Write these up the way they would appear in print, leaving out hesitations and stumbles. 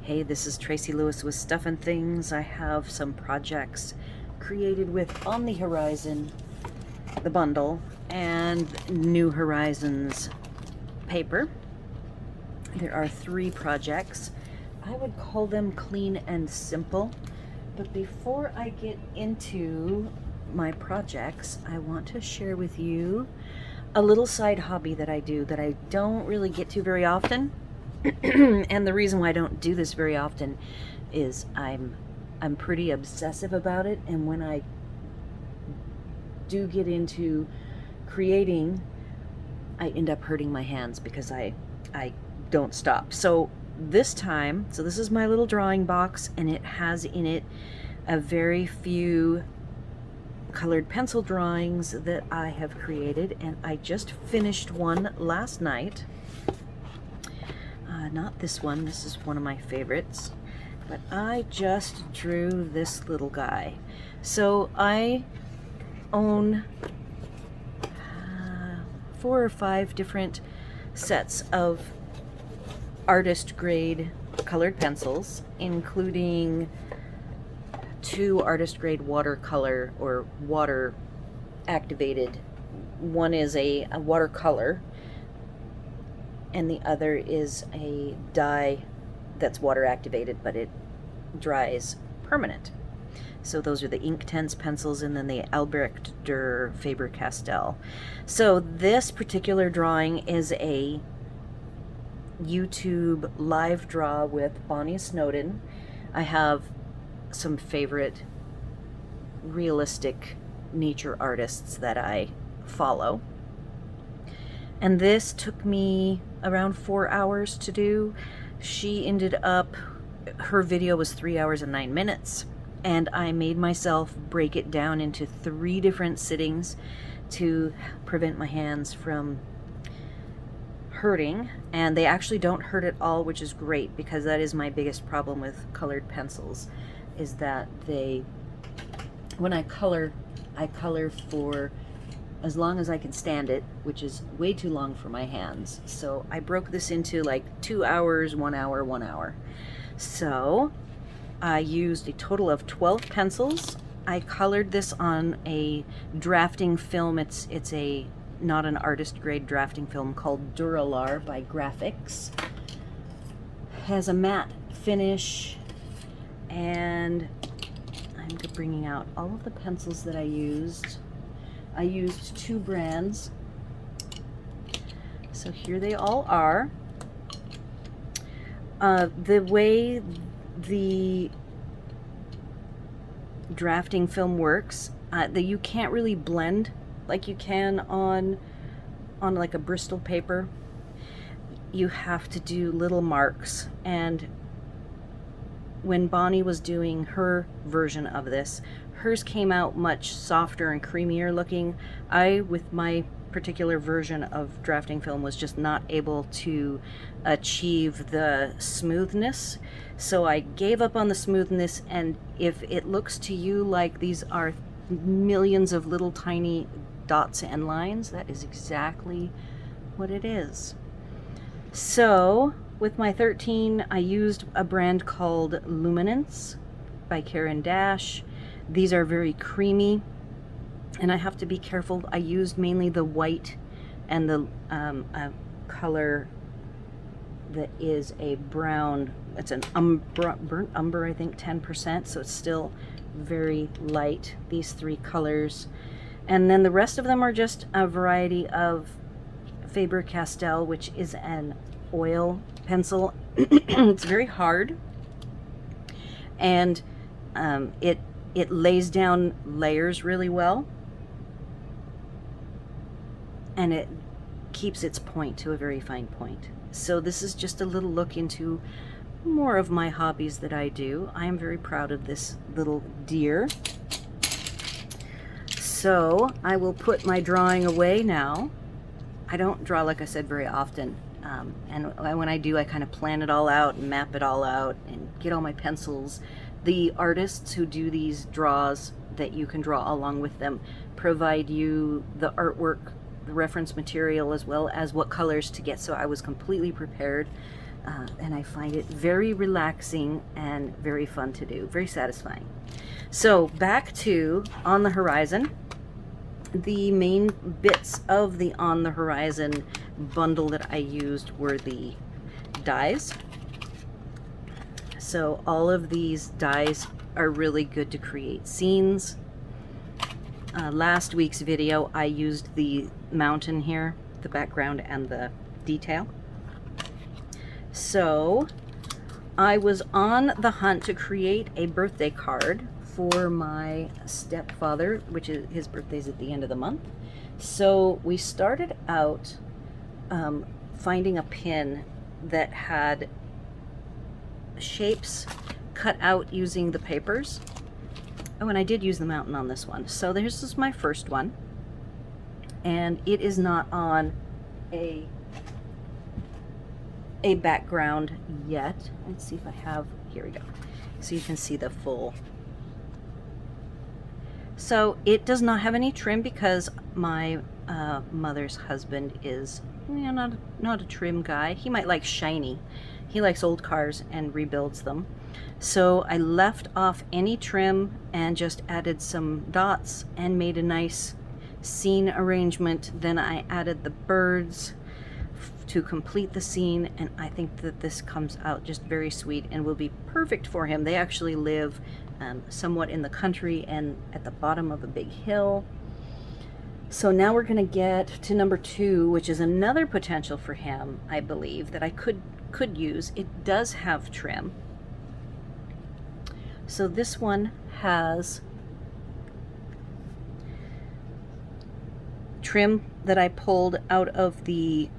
Hey, this is Tracy Lewis with Stuff and Things. I have some projects created with On the Horizon, the bundle, and New Horizons paper. There are 3 projects. I would call them clean and simple. But before I get into my projects, I want to share with you a little side hobby that I do that I don't really get to very often. And the reason why I don't do this very often is I'm pretty obsessive about it, and when I do get into creating, I end up hurting my hands because I don't stop. So this is my little drawing box, and it has in it a very few colored pencil drawings that I have created, and I just finished one last night. Not this one, this is one of my favorites, but I just drew this little guy. So I own 4 or 5 different sets of artist grade colored pencils, including 2 artist grade watercolor or water activated. One is a watercolor, and the other is a dye that's water activated, but it dries permanent. So those are the Inktense pencils, and then the Albrecht der Faber-Castell. So this particular drawing is a YouTube live draw with Bonnie Snowden. I have some favorite realistic nature artists that I follow. And this took me around 4 hours to do. She ended up, her video was 3 hours and 9 minutes. And I made myself break it down into 3 different sittings to prevent my hands from hurting. And they actually don't hurt at all, which is great, because that is my biggest problem with colored pencils, is that when I color for as long as I can stand it, which is way too long for my hands. So I broke this into like 2 hours, 1 hour, 1 hour. So I used a total of 12 pencils. I colored this on a drafting film. It's not an artist grade drafting film called Duralar by Graphics. Has a matte finish, and I'm bringing out all of the pencils that I used. I used 2 brands. So here they all are. The way the drafting film works, that you can't really blend like you can on like a Bristol paper. You have to do little marks, and when Bonnie was doing her version of this, hers came out much softer and creamier looking. I, with my particular version of drafting film, was just not able to achieve the smoothness. So I gave up on the smoothness, and if it looks to you like these are millions of little tiny dots and lines, that is exactly what it is. So with my 13, I used a brand called Luminance by Karen Dash. These are very creamy, and I have to be careful. I used mainly the white and the color that is a brown. It's an burnt umber, I think, 10%, so it's still very light, these 3 colors. And then the rest of them are just a variety of Faber-Castell, which is an oil pencil. It's very hard, and it lays down layers really well, and it keeps its point to a very fine point. So this is just a little look into more of my hobbies that I do. I am very proud of this little deer. So I will put my drawing away now. I don't draw, like I said, very often. And when I do, I kind of plan it all out and map it all out and get all my pencils. The artists who do these draws that you can draw along with them provide you the artwork, the reference material, as well as what colors to get. So I was completely prepared and I find it very relaxing and very fun to do, very satisfying. So back to On the Horizon. The main bits of the On the Horizon bundle that I used were the dies. So all of these dies are really good to create scenes. Last week's video I used the mountain here, the background and the detail. So I was on the hunt to create a birthday card for my stepfather, which is his birthday's at the end of the month. So we started out finding a pin that had shapes cut out using the papers. Oh, and I did use the mountain on this one. So this is my first one, and it is not on a background yet. Let's see if I have, here we go. So you can see the full. So it does not have any trim because my mother's husband is, you know, not a trim guy. He might like shiny. He likes old cars and rebuilds them. So I left off any trim and just added some dots and made a nice scene arrangement. Then I added the birds to complete the scene, and I think that this comes out just very sweet and will be perfect for him. They actually live somewhat in the country and at the bottom of a big hill. So now we're going to get to number 2, which is another potential for him, I believe, that I could use. It does have trim. So this one has trim that I pulled out of the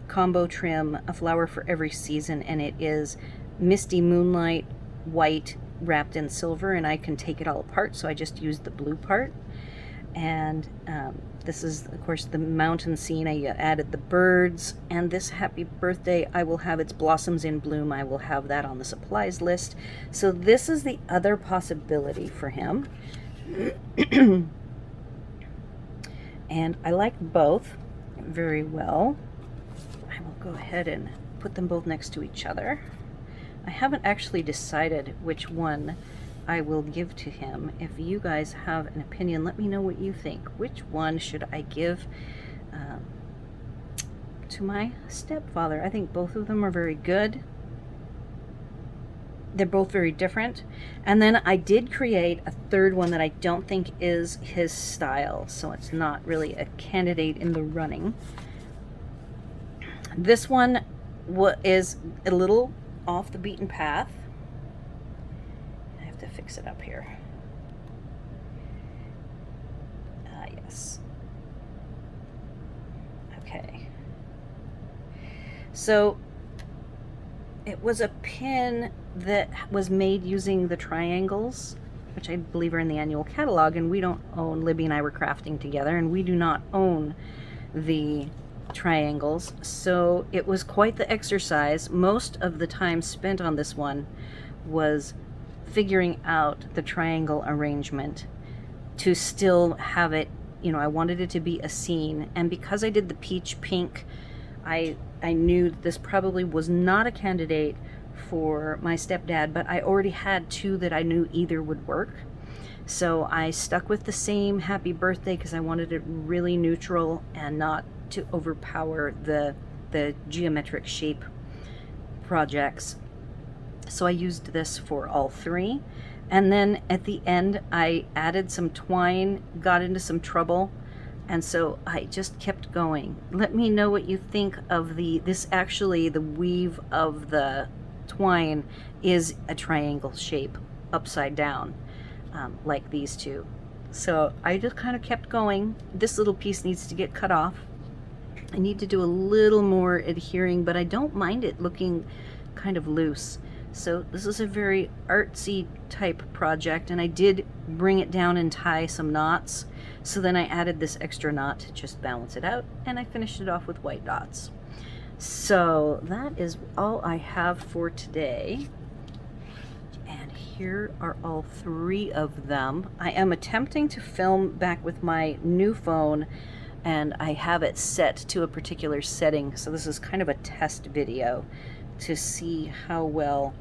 combo trim, A Flower for Every Season, and it is Misty Moonlight white wrapped in silver, and I can take it all apart, so I just used the blue part. And this is, of course, the mountain scene. I added the birds, and this happy birthday, I will have its blossoms in bloom. I will have that on the supplies list. So this is the other possibility for him. And I like both very well. I will go ahead and put them both next to each other. I haven't actually decided which one I will give to him. If you guys have an opinion, let me know what you think. Which one should I give to my stepfather? I think both of them are very good. They're both very different. And then I did create a third one that I don't think is his style, so it's not really a candidate in the running. This one is a little off the beaten path. I have to fix it up here. Yes. Okay. So it was a pin that was made using the triangles, which I believe are in the annual catalog, and we don't own, Libby and I were crafting together, and we do not own the triangles. So it was quite the exercise. Most of the time spent on this one was figuring out the triangle arrangement to still have it, you know, I wanted it to be a scene. And because I did the peach pink, I knew this probably was not a candidate for my stepdad, but I already had 2 that I knew either would work. So I stuck with the same happy birthday because I wanted it really neutral and not to overpower the geometric shape projects. So I used this for all 3. And then at the end I added some twine, got into some trouble, and so I just kept going. Let me know what you think of this. Actually, the weave of the twine is a triangle shape upside down, like these 2. So I just kind of kept going. This little piece needs to get cut off. I need to do a little more adhering, but I don't mind it looking kind of loose. So this is a very artsy type project, and I did bring it down and tie some knots. So then I added this extra knot to just balance it out, and I finished it off with white dots. So that is all I have for today. And here are all 3 of them. I am attempting to film back with my new phone, and I have it set to a particular setting. So this is kind of a test video to see how well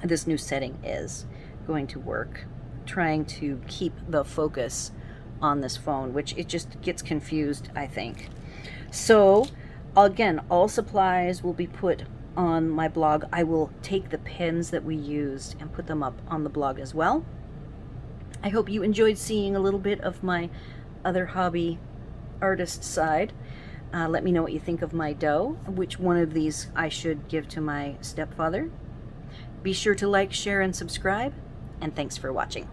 this new setting is going to work, trying to keep the focus on this phone, which it just gets confused, I think. So again, all supplies will be put on my blog. I will take the pens that we used and put them up on the blog as well. I hope you enjoyed seeing a little bit of my other hobby artist side. Let me know what you think of my dough, which one of these I should give to my stepfather. Be sure to like, share, and subscribe, and thanks for watching.